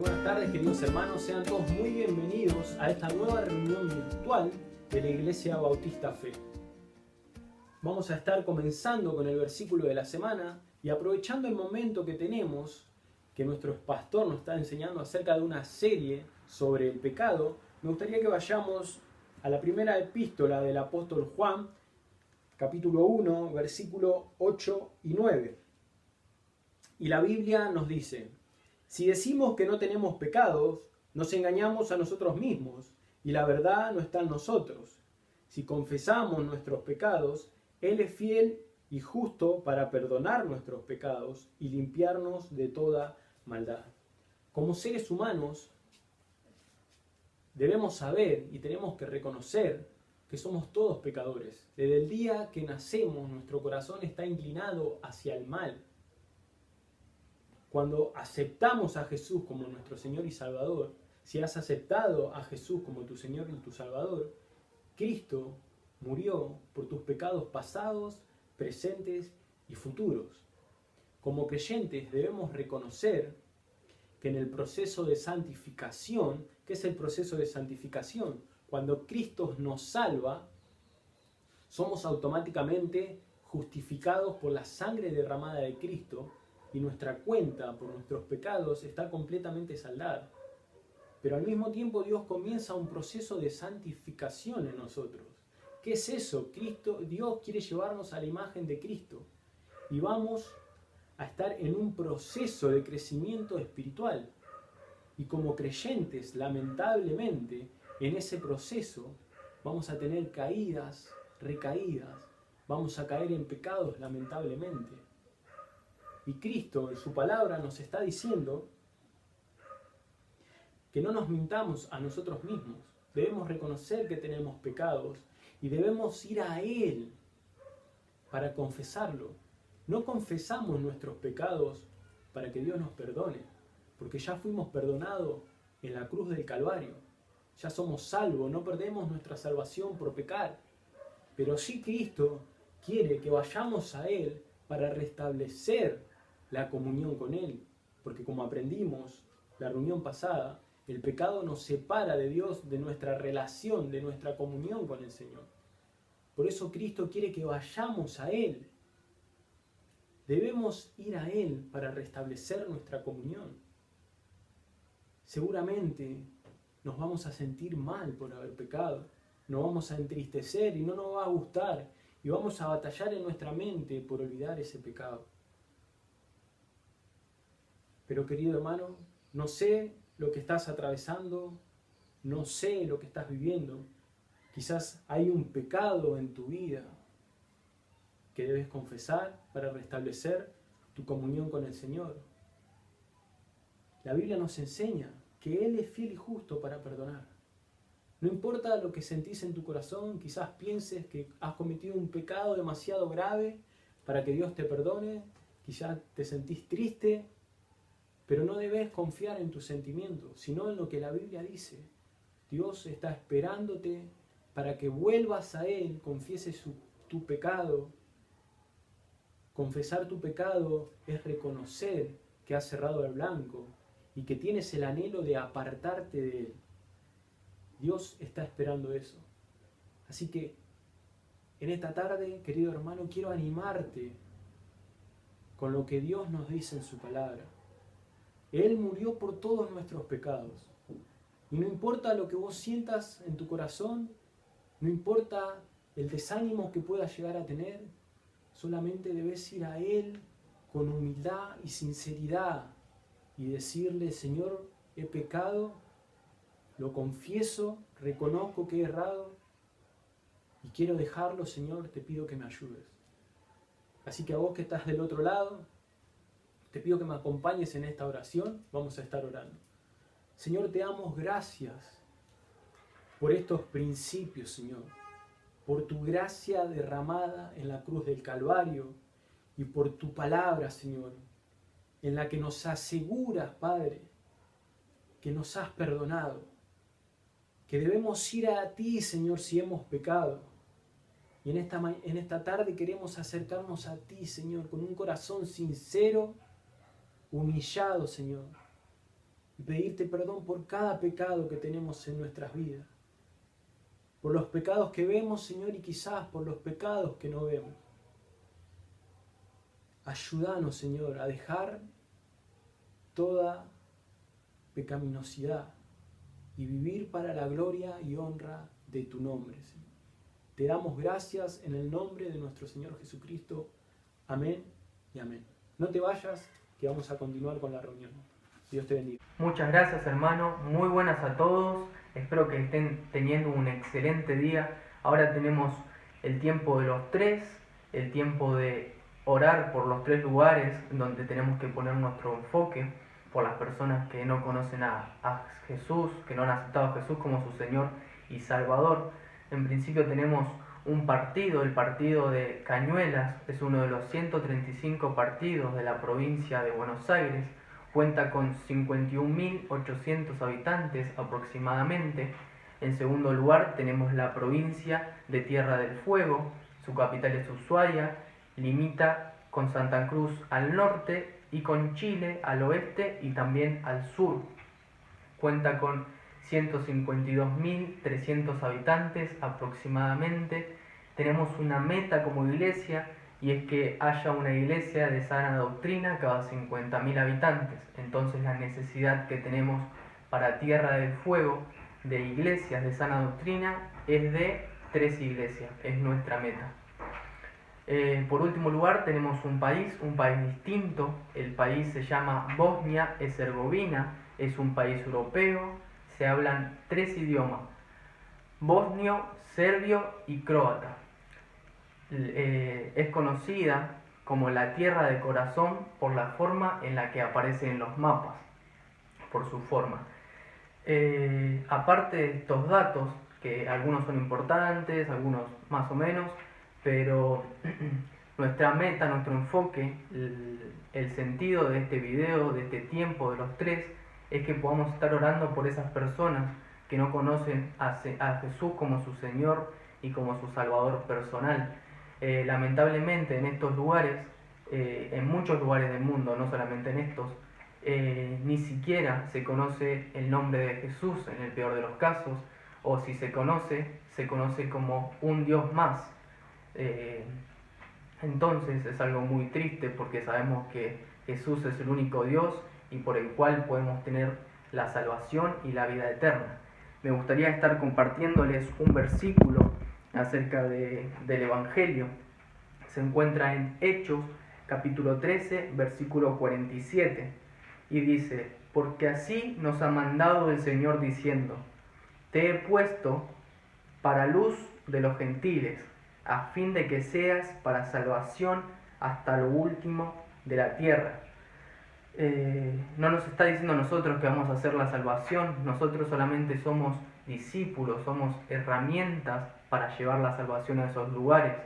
Buenas tardes, queridos hermanos, sean todos muy bienvenidos a esta nueva reunión virtual de la Iglesia Bautista Fe. Vamos a estar comenzando con el versículo de la semana y aprovechando el momento que tenemos, que nuestro pastor nos está enseñando acerca de una serie sobre el pecado, me gustaría que vayamos a la primera epístola del apóstol Juan, capítulo 1, versículo 8 y 9. Y la Biblia nos dice: si decimos que no tenemos pecados, nos engañamos a nosotros mismos, y la verdad no está en nosotros. Si confesamos nuestros pecados, Él es fiel y justo para perdonar nuestros pecados y limpiarnos de toda maldad. Como seres humanos, debemos saber y tenemos que reconocer que somos todos pecadores. Desde el día que nacemos, nuestro corazón está inclinado hacia el mal. Cuando aceptamos a Jesús como nuestro Señor y Salvador, si has aceptado a Jesús como tu Señor y tu Salvador, Cristo murió por tus pecados pasados, presentes y futuros. Como creyentes debemos reconocer que en el proceso de santificación, ¿qué es el proceso de santificación? Cuando Cristo nos salva, somos automáticamente justificados por la sangre derramada de Cristo, y nuestra cuenta por nuestros pecados está completamente saldada. Pero al mismo tiempo Dios comienza un proceso de santificación en nosotros. ¿Qué es eso? Dios quiere llevarnos a la imagen de Cristo. Y vamos a estar en un proceso de crecimiento espiritual. Y como creyentes, lamentablemente, en ese proceso vamos a tener caídas, recaídas. Vamos a caer en pecados, lamentablemente. Y Cristo en su palabra nos está diciendo que no nos mintamos a nosotros mismos. Debemos reconocer que tenemos pecados y debemos ir a Él para confesarlo. No confesamos nuestros pecados para que Dios nos perdone, porque ya fuimos perdonados en la cruz del Calvario. Ya somos salvos, no perdemos nuestra salvación por pecar. Pero sí Cristo quiere que vayamos a Él para restablecer la comunión con Él, porque como aprendimos la reunión pasada, el pecado nos separa de Dios, de nuestra relación, de nuestra comunión con el Señor. Por eso Cristo quiere que vayamos a Él. Debemos ir a Él para restablecer nuestra comunión. Seguramente nos vamos a sentir mal por haber pecado, nos vamos a entristecer y no nos va a gustar, y vamos a batallar en nuestra mente por olvidar ese pecado. Pero querido hermano, no sé lo que estás atravesando, no sé lo que estás viviendo. Quizás hay un pecado en tu vida que debes confesar para restablecer tu comunión con el Señor. La Biblia nos enseña que Él es fiel y justo para perdonar. No importa lo que sentís en tu corazón, quizás pienses que has cometido un pecado demasiado grave para que Dios te perdone, quizás te sentís triste, pero no debes confiar en tus sentimientos, sino en lo que la Biblia dice. Dios está esperándote para que vuelvas a Él, confieses tu pecado. Confesar tu pecado es reconocer que has cerrado el blanco y que tienes el anhelo de apartarte de Él. Dios está esperando eso. Así que en esta tarde, querido hermano, quiero animarte con lo que Dios nos dice en su palabra. Él murió por todos nuestros pecados. Y no importa lo que vos sientas en tu corazón, no importa el desánimo que puedas llegar a tener, solamente debes ir a Él con humildad y sinceridad y decirle: Señor, he pecado, lo confieso, reconozco que he errado y quiero dejarlo, Señor, te pido que me ayudes. Así que a vos que estás del otro lado, te pido que me acompañes en esta oración. Vamos a estar orando. Señor, te damos gracias por estos principios, Señor, por tu gracia derramada en la cruz del Calvario y por tu palabra, Señor, en la que nos aseguras, Padre, que nos has perdonado, que debemos ir a ti, Señor, si hemos pecado. Y en esta tarde queremos acercarnos a ti, Señor, con un corazón sincero, humillado, Señor, y pedirte perdón por cada pecado que tenemos en nuestras vidas. Por los pecados que vemos, Señor, y quizás por los pecados que no vemos. Ayúdanos, Señor, a dejar toda pecaminosidad y vivir para la gloria y honra de tu nombre, Señor. Te damos gracias en el nombre de nuestro Señor Jesucristo. Amén y amén. No te vayas, que vamos a continuar con la reunión. Dios te bendiga. Muchas gracias, hermano. Muy buenas a todos. Espero que estén teniendo un excelente día. Ahora tenemos el tiempo de los tres, el tiempo de orar por los tres lugares donde tenemos que poner nuestro enfoque, por las personas que no conocen a Jesús, que no han aceptado a Jesús como su Señor y Salvador. En principio tenemos un partido, el partido de Cañuelas, es uno de los 135 partidos de la provincia de Buenos Aires, cuenta con 51.800 habitantes aproximadamente. En segundo lugar tenemos la provincia de Tierra del Fuego, su capital es Ushuaia, limita con Santa Cruz al norte y con Chile al oeste y también al sur. Cuenta con 152.300 habitantes aproximadamente. Tenemos una meta como iglesia y es que haya una iglesia de sana doctrina cada 50.000 habitantes. Entonces la necesidad que tenemos para Tierra del Fuego de iglesias de sana doctrina es de 3 iglesias, es nuestra meta. Por último lugar tenemos un país distinto. El país se llama Bosnia-Herzegovina, es un país europeo, se hablan 3 idiomas, bosnio, serbio y croata. Es conocida como la Tierra de Corazón por la forma en la que aparece en los mapas, por su forma. Aparte de estos datos, que algunos son importantes, algunos más o menos, pero nuestra meta, nuestro enfoque, el sentido de este video, de este tiempo de los tres, es que podamos estar orando por esas personas que no conocen a Jesús como su Señor y como su Salvador personal. Lamentablemente en estos lugares, en muchos lugares del mundo, no solamente en estos, ni siquiera se conoce el nombre de Jesús en el peor de los casos, o si se conoce como un Dios más. Entonces es algo muy triste porque sabemos que Jesús es el único Dios y por el cual podemos tener la salvación y la vida eterna. Me gustaría estar compartiéndoles un versículo acerca del Evangelio. Se encuentra en Hechos capítulo 13 versículo 47 y dice: porque así nos ha mandado el Señor diciendo, te he puesto para luz de los gentiles, a fin de que seas para salvación hasta lo último de la tierra. No nos está diciendo a nosotros que vamos a hacer la salvación, nosotros solamente somos discípulos, somos herramientas para llevar la salvación a esos lugares.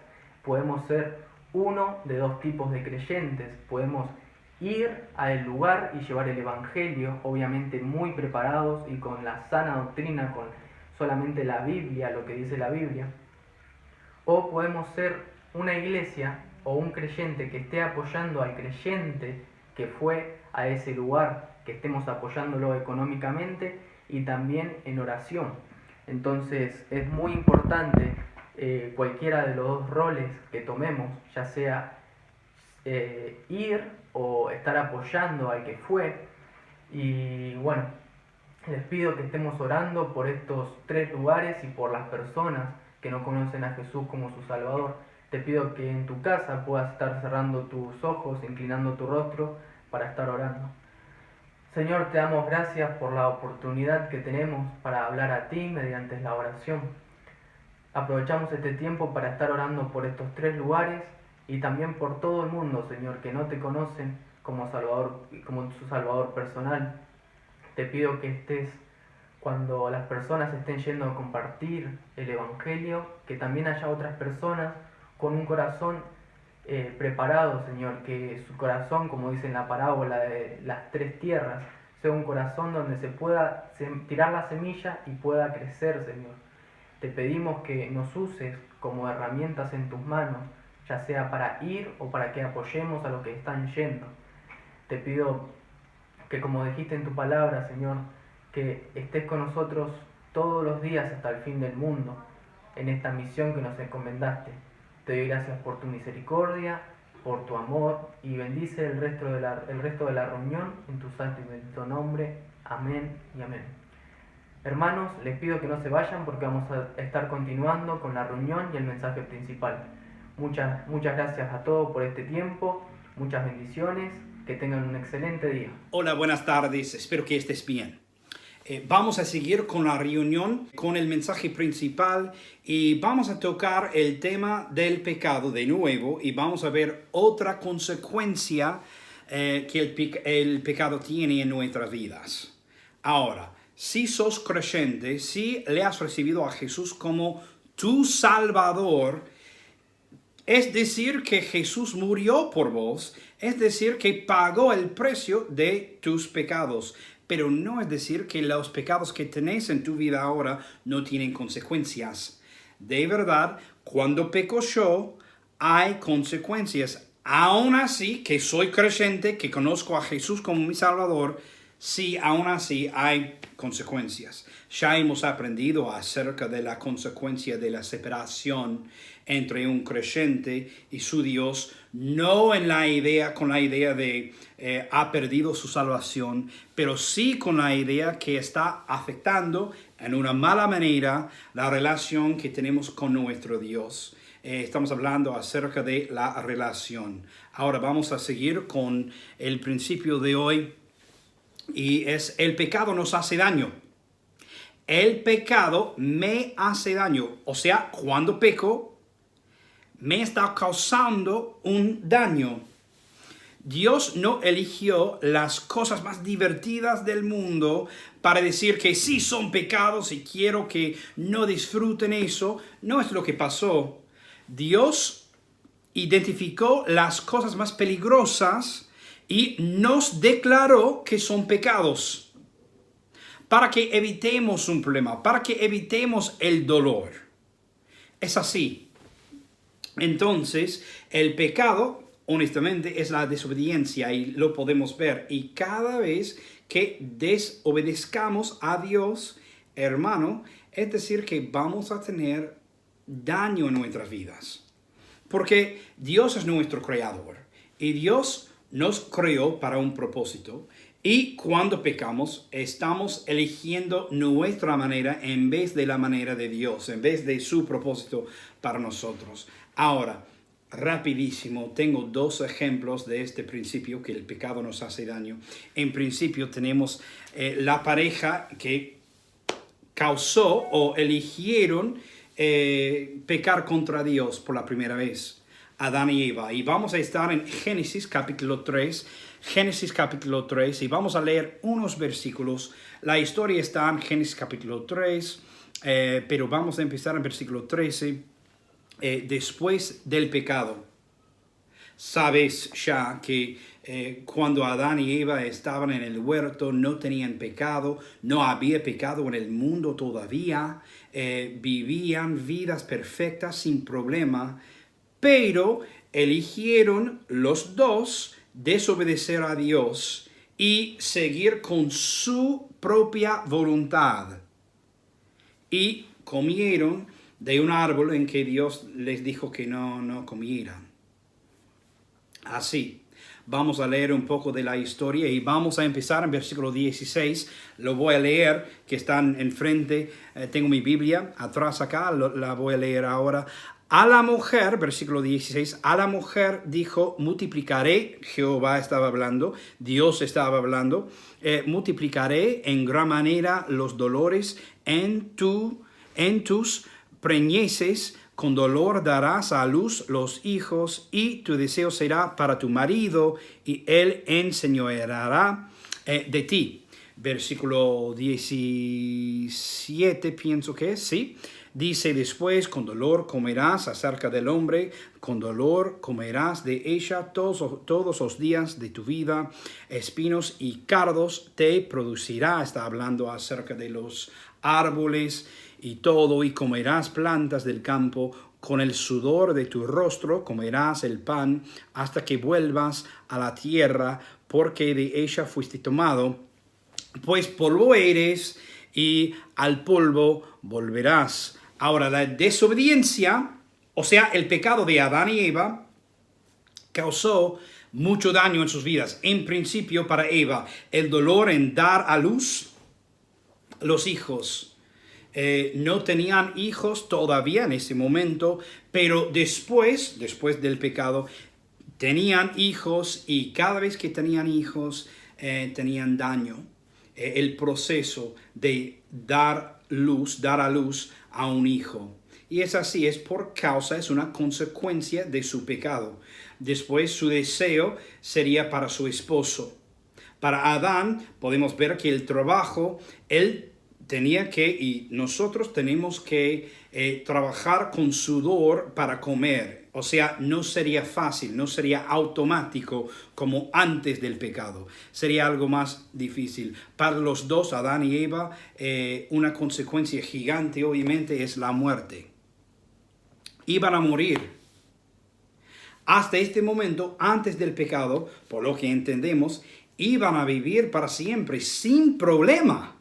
Podemos ser uno de dos tipos de creyentes, podemos ir al lugar y llevar el Evangelio, obviamente muy preparados y con la sana doctrina, con solamente la Biblia, lo que dice la Biblia, o podemos ser una iglesia o un creyente que esté apoyando al creyente que fue a ese lugar, que estemos apoyándolo económicamente y también en oración. Entonces es muy importante cualquiera de los dos roles que tomemos, ya sea ir o estar apoyando al que fue. Y bueno, les pido que estemos orando por estos 3 lugares y por las personas que no conocen a Jesús como su Salvador. Te pido que en tu casa puedas estar cerrando tus ojos, inclinando tu rostro para estar orando. Señor, te damos gracias por la oportunidad que tenemos para hablar a ti mediante la oración. Aprovechamos este tiempo para estar orando por estos 3 lugares y también por todo el mundo, Señor, que no te conocen como Salvador, como su Salvador personal. Te pido que estés cuando las personas estén yendo a compartir el Evangelio, que también haya otras personas con un corazón preparado, Señor, que su corazón, como dice en la parábola de las 3 tierras, sea un corazón donde se pueda tirar la semilla y pueda crecer, Señor. Te pedimos que nos uses como herramientas en tus manos, ya sea para ir o para que apoyemos a los que están yendo. Te pido que como dijiste en tu palabra, Señor, que estés con nosotros todos los días hasta el fin del mundo, en esta misión que nos encomendaste. Te doy gracias por tu misericordia, por tu amor, y bendice el resto de la reunión en tu santo y bendito nombre. Amén y amén. Hermanos, les pido que no se vayan porque vamos a estar continuando con la reunión y el mensaje principal. Muchas gracias a todos por este tiempo, muchas bendiciones, que tengan un excelente día. Hola, buenas tardes, espero que estés bien. Vamos a seguir con la reunión, con el mensaje principal, y vamos a tocar el tema del pecado de nuevo, y vamos a ver otra consecuencia que el pecado tiene en nuestras vidas. Ahora, si sos creyente, si le has recibido a Jesús como tu Salvador, es decir que Jesús murió por vos, es decir que pagó el precio de tus pecados. Pero no es decir que los pecados que tenés en tu vida ahora no tienen consecuencias. De verdad, cuando peco yo, hay consecuencias. Aún así, que soy creyente, que conozco a Jesús como mi Salvador, sí, aún así hay consecuencias. Ya hemos aprendido acerca de la consecuencia de la separación entre un creyente y su Dios, no con la idea de ha perdido su salvación, pero sí con la idea que está afectando en una mala manera la relación que tenemos con nuestro Dios. Estamos hablando acerca de la relación. Ahora vamos a seguir con el principio de hoy, y es: el pecado nos hace daño. El pecado me hace daño. O sea, cuando peco, me está causando un daño. Dios no eligió las cosas más divertidas del mundo para decir que sí son pecados y quiero que no disfruten eso. No es lo que pasó. Dios identificó las cosas más peligrosas y nos declaró que son pecados, para que evitemos un problema, para que evitemos el dolor. Es así. Entonces, el pecado, honestamente, es la desobediencia, y lo podemos ver. Y cada vez que desobedezcamos a Dios, hermano, es decir que vamos a tener daño en nuestras vidas. Porque Dios es nuestro creador, y Dios nos creó para un propósito. Y cuando pecamos, estamos eligiendo nuestra manera en vez de la manera de Dios, en vez de su propósito para nosotros. Ahora, rapidísimo, tengo dos ejemplos de este principio, que el pecado nos hace daño. En principio tenemos la pareja que causó o eligieron pecar contra Dios por la primera vez, Adán y Eva. Y vamos a estar en Génesis capítulo 3, y vamos a leer unos versículos. La historia está en Génesis capítulo 3, pero vamos a empezar en versículo 13. Después del pecado, sabes ya que cuando Adán y Eva estaban en el huerto, no tenían pecado, no había pecado en el mundo todavía, vivían vidas perfectas sin problema, pero eligieron los dos desobedecer a Dios y seguir con su propia voluntad, y comieron de un árbol en que Dios les dijo que no comieran. Así, vamos a leer un poco de la historia, y vamos a empezar en versículo 16. Lo voy a leer, que están enfrente. Tengo mi Biblia atrás acá, la voy a leer ahora. A la mujer, versículo 16, a la mujer dijo: multiplicaré, Jehová estaba hablando, Dios estaba hablando, multiplicaré en gran manera los dolores en tus preñeces, con dolor darás a luz los hijos, y tu deseo será para tu marido, y él enseñoreará de ti. Versículo 17, pienso que es, ¿sí? Dice después: con dolor comerás acerca del hombre, con dolor comerás de ella todos los días de tu vida, espinos y cardos te producirá. Está hablando acerca de los árboles y todo, y comerás plantas del campo, con el sudor de tu rostro comerás el pan hasta que vuelvas a la tierra, porque de ella fuiste tomado, pues polvo eres y al polvo volverás. Ahora, la desobediencia, o sea, el pecado de Adán y Eva, causó mucho daño en sus vidas. En principio, para Eva, el dolor en dar a luz los hijos. No tenían hijos todavía en ese momento, pero después del pecado, tenían hijos, y cada vez que tenían hijos, tenían daño. El proceso de dar a luz a un hijo. Y es así, es una consecuencia de su pecado. Después su deseo sería para su esposo. Para Adán podemos ver que el trabajo, él tenía que, y nosotros tenemos que trabajar con sudor para comer. O sea, no sería fácil, no sería automático como antes del pecado. Sería algo más difícil. Para los dos, Adán y Eva, una consecuencia gigante obviamente es la muerte. Iban a morir. Hasta este momento, antes del pecado, por lo que entendemos, iban a vivir para siempre sin problema.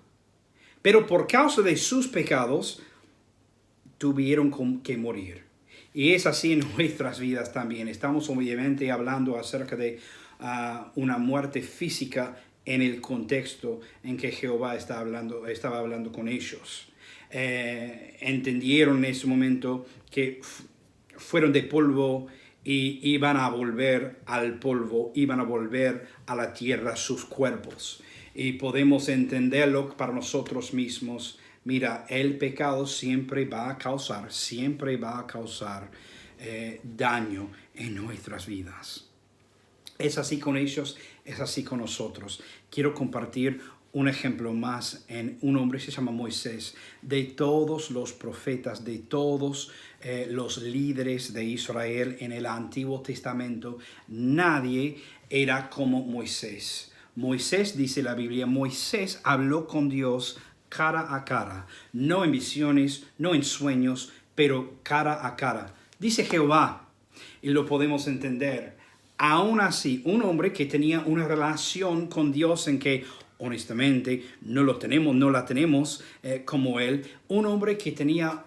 Pero por causa de sus pecados, tuvieron que morir. Y es así en nuestras vidas también. Estamos obviamente hablando acerca de una muerte física en el contexto en que Jehová estaba hablando con ellos. Entendieron en ese momento que fueron de polvo y iban a volver al polvo, iban a volver a la tierra sus cuerpos. Y podemos entenderlo para nosotros mismos. Mira, el pecado siempre va a causar daño en nuestras vidas. Es así con ellos, es así con nosotros. Quiero compartir un ejemplo más en un hombre que se llama Moisés. De todos los profetas, de todos los líderes de Israel en el Antiguo Testamento, nadie era como Moisés. Moisés, dice la Biblia, Moisés habló con Dios cara a cara, no en visiones, no en sueños, pero cara a cara. Dice Jehová, y lo podemos entender. Aún así, un hombre que tenía una relación con Dios en que honestamente no la tenemos como él, un hombre que tenía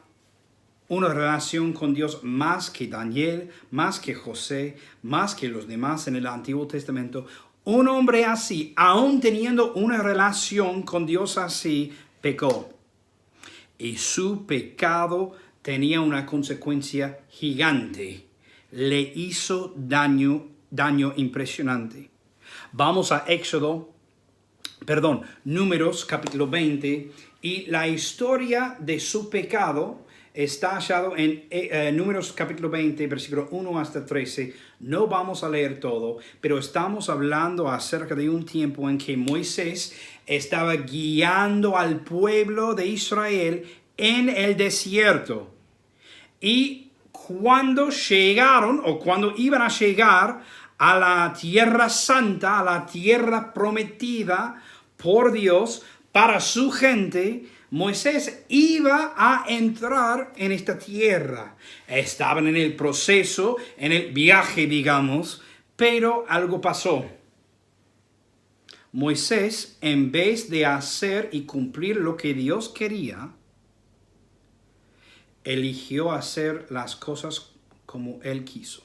una relación con Dios más que Daniel, más que José, más que los demás en el Antiguo Testamento. Un hombre así, aún teniendo una relación con Dios así, pecó. Y su pecado tenía una consecuencia gigante. Le hizo daño impresionante. Vamos a Números capítulo 20, y la historia de su pecado está hallado en Números capítulo 20, versículo 1 hasta 13. No vamos a leer todo, pero estamos hablando acerca de un tiempo en que Moisés estaba guiando al pueblo de Israel en el desierto. Y cuando iban a llegar a la tierra santa, a la tierra prometida por Dios para su gente, Moisés iba a entrar en esta tierra. Estaban en el proceso, en el viaje, digamos, pero algo pasó. Moisés, en vez de hacer y cumplir lo que Dios quería, eligió hacer las cosas como él quiso.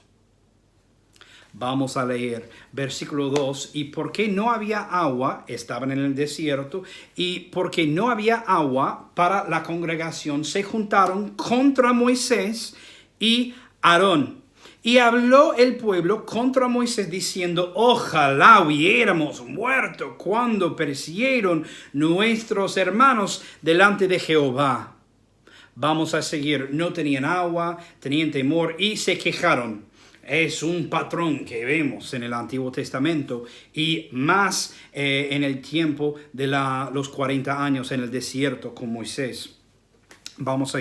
Vamos a leer versículo 2. Y porque no había agua, estaban en el desierto, y porque no había agua para la congregación, se juntaron contra Moisés y Aarón. Y habló el pueblo contra Moisés diciendo: ojalá hubiéramos muerto cuando perecieron nuestros hermanos delante de Jehová. Vamos a seguir. No tenían agua, tenían temor y se quejaron. Es un patrón que vemos en el Antiguo Testamento y más en el tiempo de los 40 años en el desierto con Moisés. Vamos a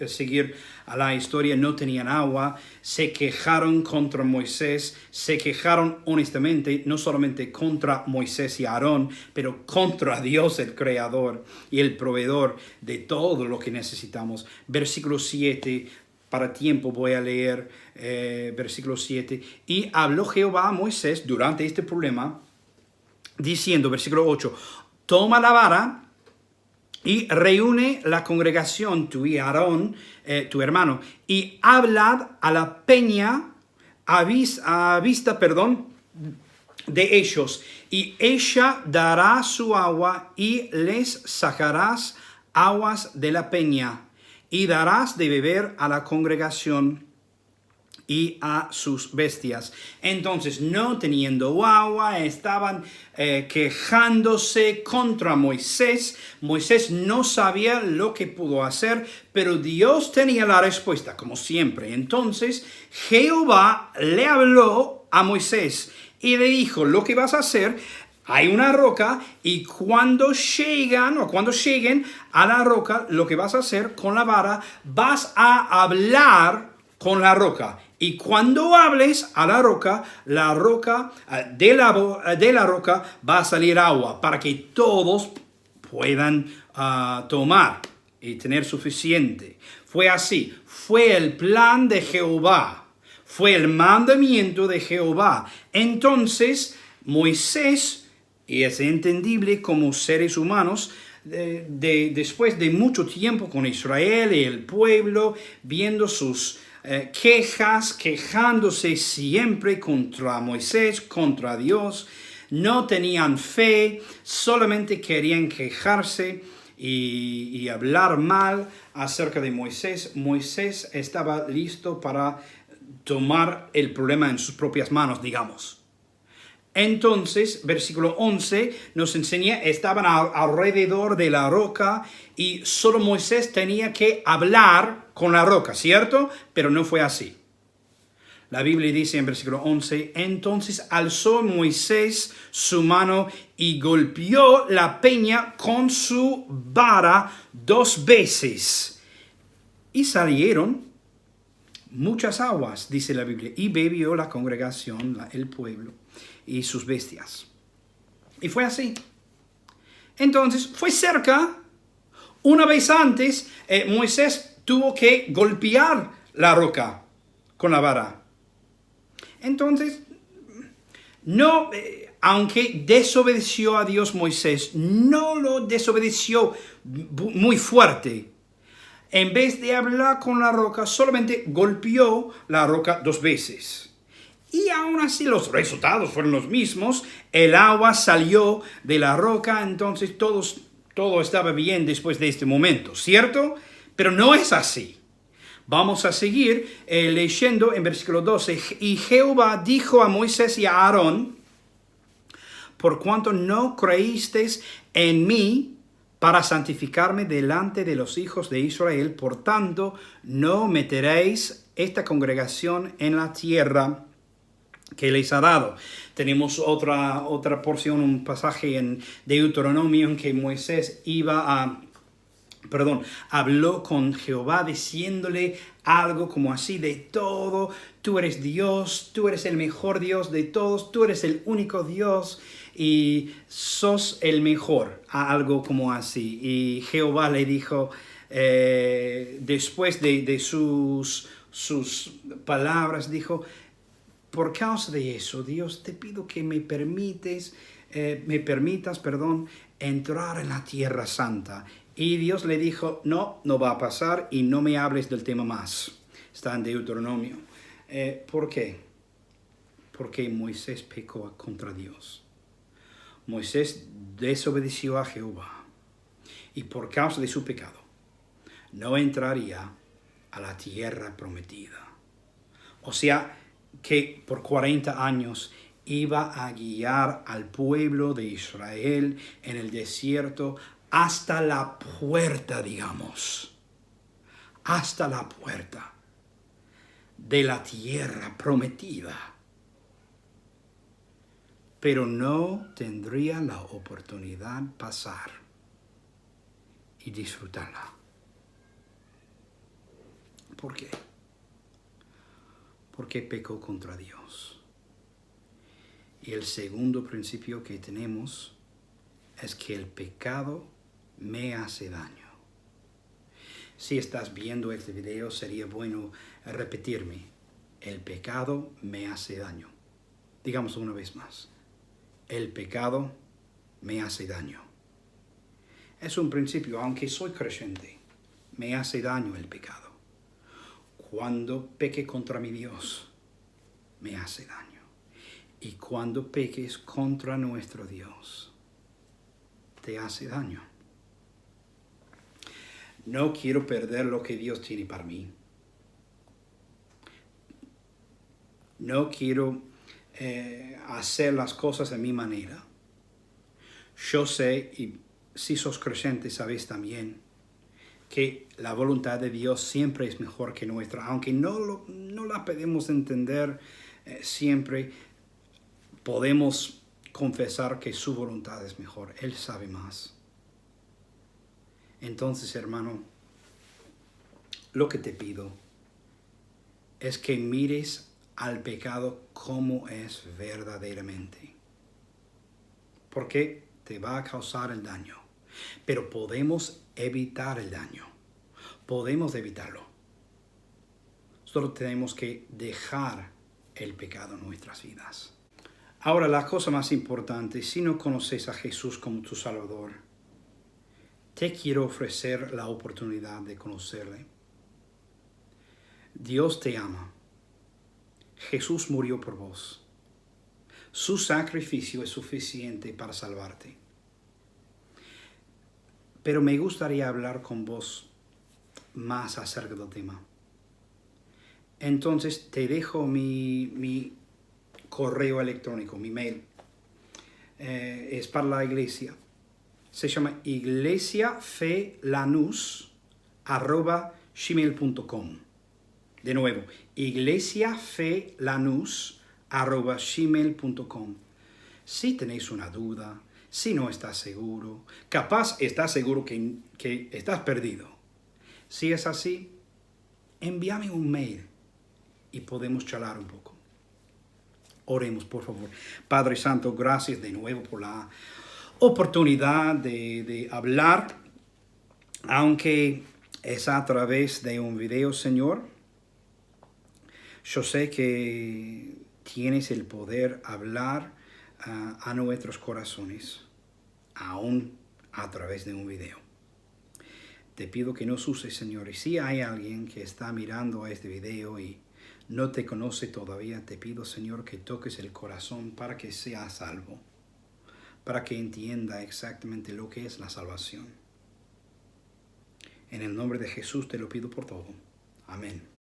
seguir a la historia. No tenían agua, se quejaron contra Moisés, se quejaron honestamente, no solamente contra Moisés y Aarón, pero contra Dios, el Creador y el proveedor de todo lo que necesitamos. Versículo 7. para tiempo voy a leer versículo 7. Y habló Jehová a Moisés durante este problema, diciendo, versículo 8, toma la vara y reúne la congregación, tú y Aarón, tu hermano, y hablad a la peña a vista, de ellos, y ella dará su agua, y les sacarás aguas de la peña, y darás de beber a la congregación y a sus bestias. Entonces, no teniendo agua, estaban quejándose contra Moisés. Moisés no sabía lo que pudo hacer, pero Dios tenía la respuesta, como siempre. Entonces, Jehová le habló a Moisés y le dijo, lo que vas a hacer, hay una roca, y cuando lleguen a la roca, lo que vas a hacer con la vara, vas a hablar con la roca. Y cuando hables a la roca de la roca va a salir agua para que todos puedan tomar y tener suficiente. Fue así, fue el plan de Jehová, fue el mandamiento de Jehová. Entonces Moisés, y es entendible como seres humanos, después de mucho tiempo con Israel y el pueblo, viendo sus quejándose siempre contra Moisés, contra Dios, no tenían fe, solamente querían quejarse y hablar mal acerca de Moisés. Moisés estaba listo para tomar el problema en sus propias manos, digamos. Entonces, versículo 11 nos enseña, estaban alrededor de la roca y solo Moisés tenía que hablar con la roca, ¿cierto? Pero no fue así. La Biblia dice en versículo 11, entonces alzó Moisés su mano y golpeó la peña con su vara 2 veces. Y salieron muchas aguas, dice la Biblia, y bebió la congregación, el pueblo y sus bestias. Y fue así. Entonces, fue cerca. Una vez antes, Moisés tuvo que golpear la roca con la vara. Entonces, no, aunque desobedeció a Dios Moisés, no lo desobedeció muy fuerte. En vez de hablar con la roca, solamente golpeó la roca 2 veces. Y aún así los resultados fueron los mismos. El agua salió de la roca, entonces todo estaba bien después de este momento, ¿cierto? Pero no es así. Vamos a seguir leyendo en versículo 12. Y Jehová dijo a Moisés y a Aarón, por cuanto no creísteis en mí para santificarme delante de los hijos de Israel, por tanto no meteréis esta congregación en la tierra que les ha dado. Tenemos otra porción, un pasaje en Deuteronomio en que Moisés habló con Jehová diciéndole algo como así de todo, tú eres Dios, tú eres el mejor Dios de todos, tú eres el único Dios y sos el mejor, algo como así. Y Jehová le dijo, después de sus palabras, dijo, por causa de eso, Dios, te pido que me permitas, entrar en la tierra santa. Y Dios le dijo, no va a pasar y no me hables del tema más. Está en Deuteronomio. ¿Por qué? Porque Moisés pecó contra Dios. Moisés desobedeció a Jehová. Y por causa de su pecado, no entraría a la tierra prometida. O sea, que por 40 años iba a guiar al pueblo de Israel en el desierto hasta la puerta, digamos, hasta la puerta de la tierra prometida. Pero no tendría la oportunidad de pasar y disfrutarla. ¿Por qué? Porque pecó contra Dios. Y el segundo principio que tenemos es que el pecado me hace daño. Si estás viendo este video, sería bueno repetirme. El pecado me hace daño. Digamos una vez más. El pecado me hace daño. Es un principio, aunque soy creyente, me hace daño el pecado. Cuando peque contra mi Dios, me hace daño. Y cuando peques contra nuestro Dios, te hace daño. No quiero perder lo que Dios tiene para mí. No quiero hacer las cosas a mi manera. Yo sé, y si sos creyente sabes también, que la voluntad de Dios siempre es mejor que nuestra, aunque no la podemos entender siempre, podemos confesar que su voluntad es mejor. Él sabe más. Entonces, hermano, lo que te pido es que mires al pecado como es verdaderamente, porque te va a causar el daño, pero podemos evitar el daño, podemos evitarlo. Solo tenemos que dejar el pecado en nuestras vidas. Ahora, la cosa más importante, si no conoces a Jesús como tu Salvador, te quiero ofrecer la oportunidad de conocerle. Dios te ama. Jesús murió por vos. Su sacrificio es suficiente para salvarte. Pero me gustaría hablar con vos más acerca del tema. Entonces te dejo mi correo electrónico, mi mail. Es para la iglesia. Se llama iglesiafelanus@gmail.com. De nuevo, iglesiafelanus@gmail.com. Si tenéis una duda, si no estás seguro, capaz estás seguro que estás perdido. Si es así, envíame un mail y podemos charlar un poco. Oremos, por favor. Padre Santo, gracias de nuevo por la oportunidad de hablar, aunque es a través de un video, Señor. Yo sé que tienes el poder hablar a nuestros corazones, aún a través de un video. Te pido que nos uses, Señor, y si hay alguien que está mirando a este video y no te conoce todavía, te pido, Señor, que toques el corazón para que sea salvo, para que entienda exactamente lo que es la salvación. En el nombre de Jesús te lo pido por todo. Amén.